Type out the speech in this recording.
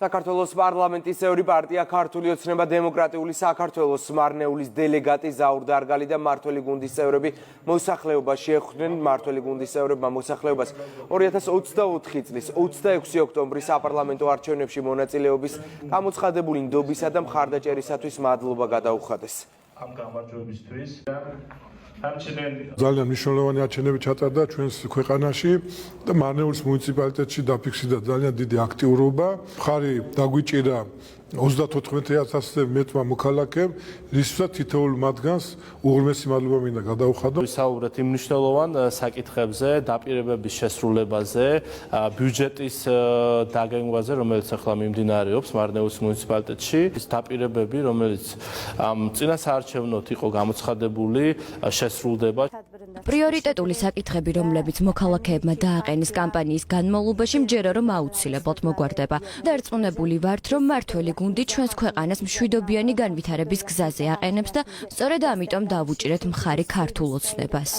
საქართველოს პარლამენტის წევრი პარტია ქართული ოცნება დემოკრატიული საქართველოს მარნეულის დელეგატი ზაურ დარგალი და მმართველი გუნდის წევრები მოსახლეობაში ეხდნენ. მმართველი გუნდის წევრებმა მოსახლეობას 2024 წლის 26 ოქტომბრის საპარლამენტო არჩევნებში მონაწილეობის გამოცხადებული ნდობისა და მხარდაჭერისათვის მადლობა გადაუხადეს. ამ გამარჯვებისთვის ძალიან მნიშვნელოვანი არჩევნები ჩატარდა ჩვენს ქვეყანაში და მარნეულის მუნიციპალიტეტში დაფიქსირდა ძალიან დიდი აქტიურობა. მხარი დაგვიჭირა 34,000-ზე მეტმა მოქალაქემ, რისთვისაც თითოეულ მათგანს უღრმესი მადლობა მინდა გადაუხადო. ვისაუბრეთ იმ მნიშვნელოვან საკითხებზე, დაპირებების შესრულებაზე, ბიუჯეტის დაგეგმვაზე, რომელიც ახლა მიმდინარეობს მარნეულის მუნიციპალიტეტში. ის დაპირებები, რომელიც წინა საარჩევნოდ იყო გამოცხადებული, შესრულდება. პრიორიტეტული საკითხები, რომლებიც მოქალაქეებმა დააყენეს კამპანიის განმავლობაში, მჯერა რომ აუცილებლად მოგვარდება. დარწმუნებული ვართ, რომ მმართველი გუნდი ჩვენს ქვეყანას მშვიდობიანი განვითარების გზაზე აყენებს და სწორედ ამიტომ დავუჭირეთ მხარი ქართულ ოცნებას.